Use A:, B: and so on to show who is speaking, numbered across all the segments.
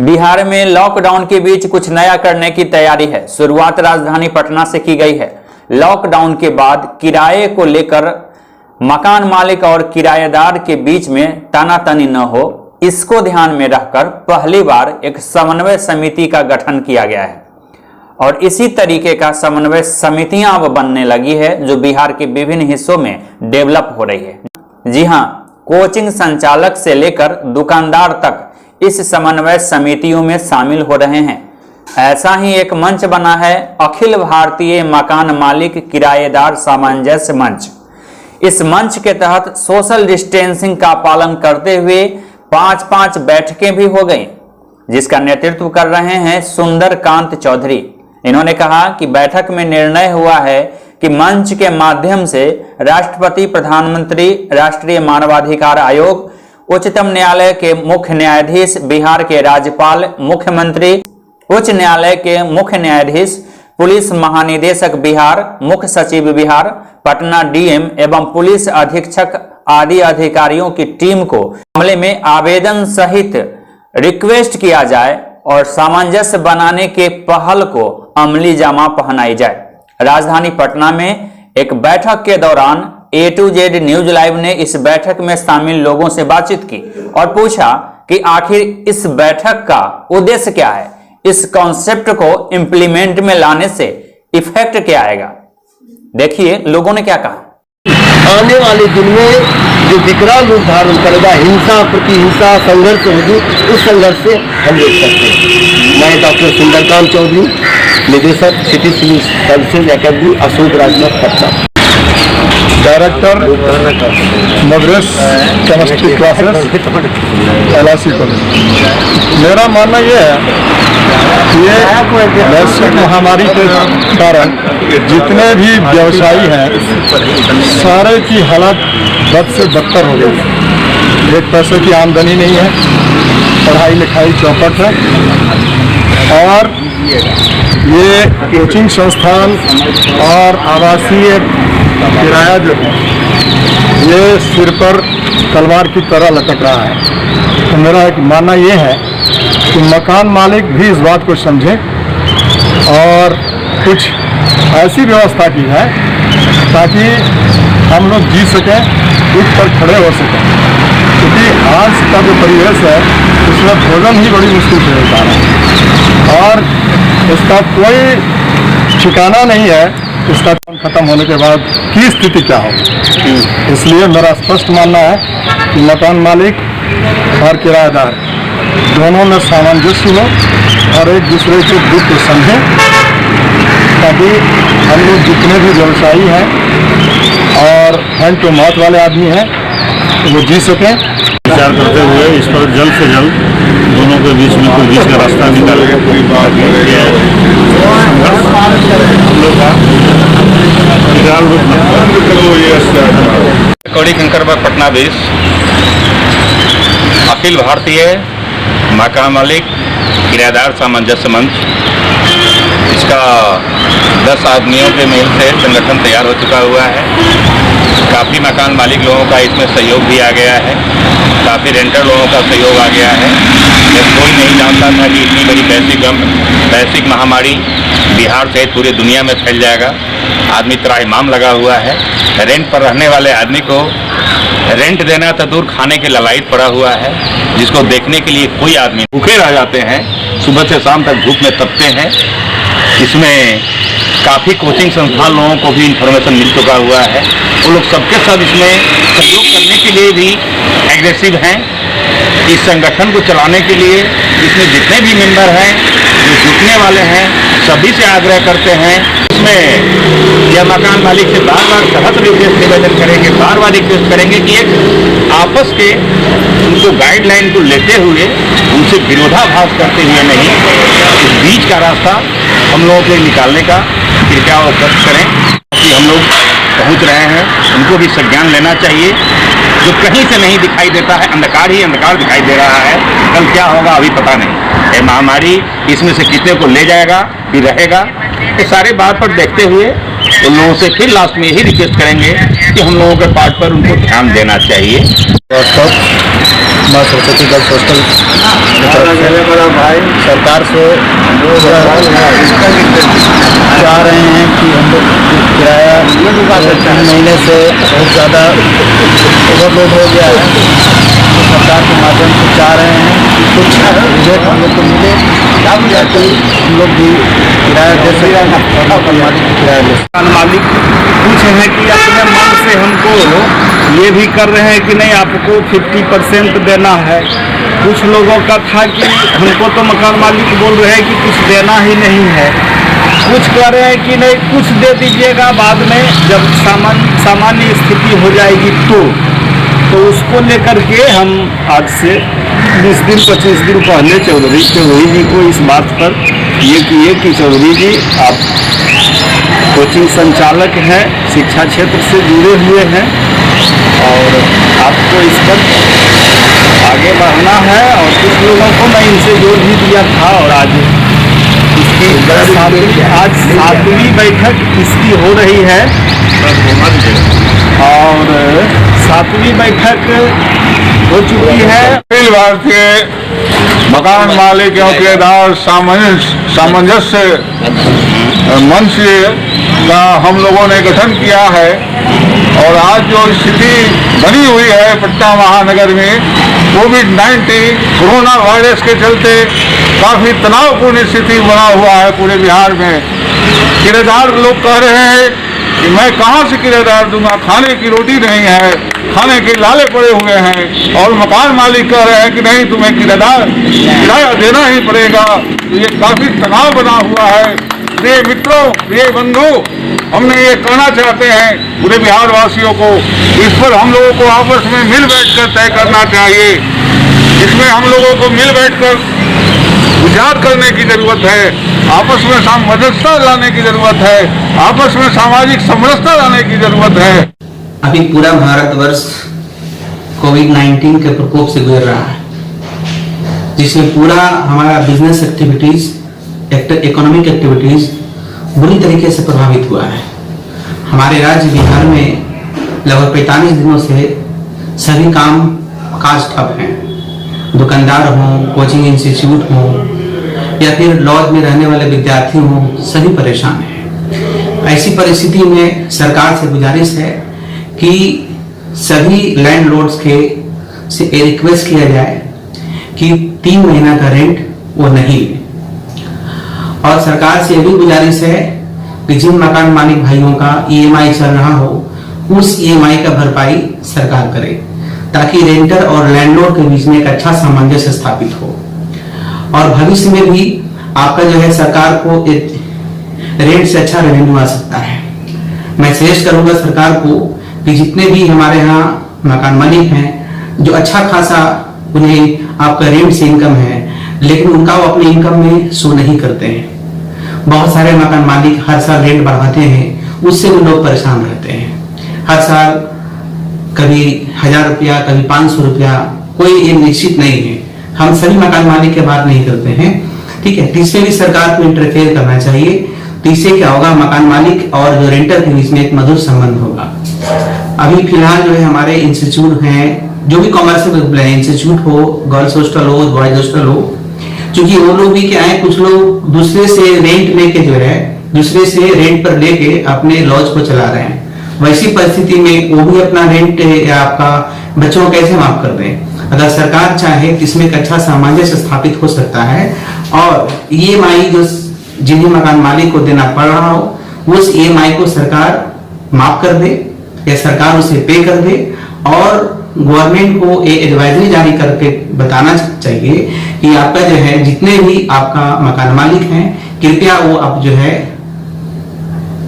A: बिहार में लॉकडाउन के बीच कुछ नया करने की तैयारी है। शुरुआत राजधानी पटना से की गई है। लॉकडाउन के बाद किराए को लेकर मकान मालिक और किराएदार के बीच में तानातनी न हो, इसको ध्यान में रखकर पहली बार एक समन्वय समिति का गठन किया गया है और इसी तरीके का समन्वय समितियां अब बनने लगी है जो बिहार के विभिन्न हिस्सों में डेवलप हो रही है। जी हां, कोचिंग संचालक से लेकर दुकानदार तक इस समन्वय समितियों में शामिल हो रहे हैं। ऐसा ही एक मंच बना है अखिल भारतीय मकान मालिक किराएदार सामंजस्य मंच। इस मंच के तहत सोशल डिस्टेंसिंग का पालन करते हुए 5-5 बैठकें भी हो गई, जिसका नेतृत्व कर रहे हैं सुंदरकांत चौधरी। इन्होंने कहा कि बैठक में निर्णय हुआ है कि मंच के माध्यम से राष्ट्रपति, प्रधानमंत्री, राष्ट्रीय मानवाधिकार आयोग, उच्चतम न्यायालय के मुख्य न्यायाधीश, बिहार के राज्यपाल, मुख्यमंत्री, उच्च न्यायालय के मुख्य न्यायाधीश, पुलिस महानिदेशक बिहार, मुख्य सचिव बिहार, पटना डीएम एवं पुलिस अधीक्षक आदि अधिकारियों की टीम को मामले में आवेदन सहित रिक्वेस्ट किया जाए और सामंजस्य बनाने के पहल को अमली जामा पहनाई जाए। राजधानी पटना में एक बैठक के दौरान A to Z news live ने इस बैठक में शामिल लोगों से बातचीत की और पूछा कि आखिर इस बैठक का उद्देश्य क्या है, इस कॉन्सेप्ट को इंप्लीमेंट में लाने से इफेक्ट क्या आएगा। देखिए लोगों ने क्या कहा।
B: आने वाले दिन में जो विकराल रूप धारण करेगा, हिंसा प्रतिहिंसा संघर्ष होगी, उस संघर्ष से हम देख सकते हैं। मैं डॉक्टर सुंदरकांत चौधरी, निदेशक city civil services academy, Ashok Rajmarg, Patna,
C: director Madras chemistry classes LIC college. मेरा मानना यह है कि ये वैश्विक महामारी के कारण जितने भी व्यवसायी हैं सारे की हालत बद से बदतर हो गई। एक पैसे की आमदनी नहीं है, पढ़ाई लिखाई चौपट है और ये कोचिंग संस्थान और आवासीय किराया जो है ये सिर पर तलवार की तरह लटक रहा है। तो मेरा एक मानना ये है कि मकान मालिक भी इस बात को समझे और कुछ ऐसी व्यवस्था की है ताकि हम लोग जी सकें, उठ पर खड़े हो सकें, क्योंकि आज का जो परिवेश है उसमें भोजन ही बड़ी मुश्किल से होता है और इसका कोई ठिकाना नहीं है इसका खत्म होने के बाद की स्थिति क्या होगी। इसलिए मेरा स्पष्ट मानना है कि मकान मालिक और किराएदार दोनों में सामंजस्य हो और एक दूसरे के दुख को समझें ताकि हम लोग जितने भी व्यवसायी हैं और हैंड टू माउथ वाले आदमी हैं वो जी सकें।
D: विचार करते हुए इस पर जल्द से जल्द दोनों के बीच में कोई बीच का रास्ता निकाले।
E: कौड़ी कंकरबाग पटना बेस अखिल भारतीय मकान मालिक किराएदार सामंजस्य मंच, इसका 10 आदमियों के मेल से संगठन तैयार हो चुका हुआ है। काफ़ी मकान मालिक लोगों का इसमें सहयोग भी आ गया है, काफ़ी रेंटर लोगों का सहयोग आ गया है। जब कोई नहीं जानता था कि इतनी बड़ी वैश्विक महामारी बिहार सहित पूरी दुनिया में फैल जाएगा, आदमी त्राहिमाम लगा हुआ है। रेंट पर रहने वाले आदमी को रेंट देना तो दूर, खाने के ललायत पड़ा हुआ है, जिसको देखने के लिए कोई आदमी भूखे रह जाते हैं, सुबह से शाम तक धूप में तपते हैं। इसमें काफ़ी कोचिंग संस्थान लोगों को भी इन्फॉर्मेशन मिल चुका हुआ है। वो लोग सबके सब इसमें सहयोग करने के लिए भी एग्रेसिव हैं। इस संगठन को चलाने के लिए इसमें जितने भी मेंबर हैं, जो जुटने वाले हैं, सभी से आग्रह करते हैं। इसमें यह मकान मालिक से बार बार सहत रिक्वेस्ट निवेदन करेंगे, बार बार रिक्वेस्ट करेंगे कि एक आपस के उनको गाइडलाइन को लेते हुए उनसे विरोधाभास करते हुए नहीं, इस बीच का रास्ता हम लोगों के निकालने का कृपया वो कष्ट करें कि हम लोग पहुंच रहे हैं। उनको भी संज्ञान लेना चाहिए। जो कहीं से नहीं दिखाई देता है, अंधकार ही अंधकार दिखाई दे रहा है। कल क्या होगा अभी पता नहीं। ये महामारी इसमें से कितने को ले जाएगा, भी रहेगा, ये सारे बात पर देखते हुए उन लोगों से फिर लास्ट में यही रिक्वेस्ट करेंगे कि हम लोगों के पार्ट पर उनको ध्यान देना चाहिए।
C: माँ सरस्वती गर्ल्स हॉस्टल की तरफ से सरकार से चाह रहे हैं कि हम लोग किराया 3 महीने से बहुत ज़्यादा ओवरलोड हो गया है, तो सरकार के माध्यम से चाह रहे हैं कि कुछ रिबेट हम लोग को मिले ताकि हम लोग भी किराया दे सकें और मकान मालिक की किराया ले सकें।
F: मकान मालिक कुछ हैं कि अपने मन से हमको ये भी कर रहे हैं कि नहीं आपको 50% देना है। कुछ लोगों का था कि हमको तो मकान मालिक बोल रहे हैं कि कुछ देना ही नहीं है। कुछ कह रहे हैं कि नहीं कुछ दे दीजिएगा, बाद में जब सामान्य स्थिति हो जाएगी तो उसको लेकर के हम आज से 20 दिन 25 दिन पहले चौधरी जी को इस बात पर ये किए कि चौधरी जी आप कोचिंग संचालक हैं, शिक्षा क्षेत्र से जुड़े हुए हैं और आपको इस पर आगे बढ़ना है। और कुछ लोगों को मैं इनसे जोड़ भी दिया था और आज इसकी 7वीं बैठक इसकी हो रही है और 7वीं बैठक हो चुकी है।
C: अखिल भारतीय मकान मालिक एवं किराएदार सामंजस्य मंच का हम लोगों ने गठन किया है और आज जो स्थिति बनी हुई है पटना महानगर में कोविड-19 कोरोना वायरस के चलते काफ़ी तनावपूर्ण स्थिति बना हुआ है पूरे बिहार में। किराएदार लोग कह रहे हैं कि मैं कहाँ से किराएदार दूंगा, खाने की रोटी नहीं है, खाने के लाले पड़े हुए हैं। और मकान मालिक कह रहे हैं कि नहीं तुम्हें किराया देना ही पड़ेगा। तो ये काफ़ी तनाव बना हुआ है। प्रिय मित्रों, प्रिय बंधु, हमने ये कहना चाहते हैं पूरे बिहार वासियों को, इस पर हम लोगों को आपस में मिल बैठकर तय करना चाहिए। इसमें हम लोगों को मिल बैठकर विचार करने की जरूरत है, आपस में सामंजस्य लाने की जरूरत है, आपस में सामाजिक समरसता लाने की जरूरत है।
G: अभी पूरा भारतवर्ष कोविड-19 के प्रकोप से गुजर रहा है, जिसमें पूरा हमारा बिजनेस एक्टिविटीज, इकोनॉमिक एक्टिविटीज बुरी तरीके से प्रभावित हुआ है। हमारे राज्य बिहार में लगभग 45 दिनों से सभी काम काज ठप हैं। दुकानदार हों, कोचिंग इंस्टीट्यूट हों या फिर लॉज में रहने वाले विद्यार्थी हों, सभी परेशान हैं। ऐसी परिस्थिति में सरकार से गुजारिश है कि सभी लैंडलॉर्ड्स के से रिक्वेस्ट किया जाए कि 3 महीना का रेंट वो नहीं लें। और सरकार से यह भी गुजारिश है कि जिन मकान मालिक भाइयों का EMI चल रहा हो उस EMI का भरपाई सरकार करे, ताकि रेंटर और लैंडलॉर्ड के बीच में एक अच्छा सामंजस्य स्थापित हो। और भविष्य में भी आपका जो है सरकार को रेंट से अच्छा रेवेन्यू आ सकता है। मैं सजेस्ट करूंगा सरकार को कि जितने भी हमारे यहाँ मकान मालिक हैं जो अच्छा खासा उन्हें आपका रेंट से इनकम है, लेकिन उनका वो अपने इनकम में शो नहीं करते हैं। बहुत सारे मकान मालिक हर साल रेंट बढ़ाते हैं, उससे भी लोग परेशान रहते हैं। हर साल कभी 1000 रुपया, कभी 500 रुपया, कोई एक निश्चित नहीं है। हम सभी मकान मालिक की बात नहीं करते हैं, ठीक है। इसमें भी सरकार को इंटरफेयर करना चाहिए। तो इससे क्या होगा, मकान मालिक और जो रेंटर के बीच में एक मधुर संबंध होगा। अभी फिलहाल जो है हमारे इंस्टीट्यूट हैं, जो भी कॉमर्शियल इंस्टीट्यूट हो, गर्ल्स हॉस्टल हो, बॉयज हॉस्टल हो, क्योंकि वो लोग भी क्या है, कुछ लोग दूसरे से रेंट लेके जो है दूसरे से रेंट पर लेके अपने लॉज को चला रहे हैं। वैसी परिस्थिति में वो भी अपना रेंट या आपका बच्चों को कैसे माफ कर दें। अगर सरकार चाहे तो इसमें एक अच्छा सामंजस्य स्थापित हो सकता है और EMI जो जिन्हें मकान मालिक को देना पड़ रहा हो उस EMI को सरकार माफ कर दे या सरकार उसे पे कर दे। और गवर्नमेंट को एक एडवाइजरी जारी करके बताना चाहिए कि आपका जो है जितने भी आपका मकान मालिक हैं, कृपया वो आप जो है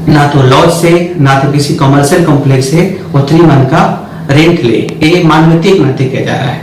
G: ना तो लॉज से ना तो किसी कमर्शियल कॉम्प्लेक्स से वो 3 मंथ का रेंट ले। ये मानवीय नाते किया जा रहा है।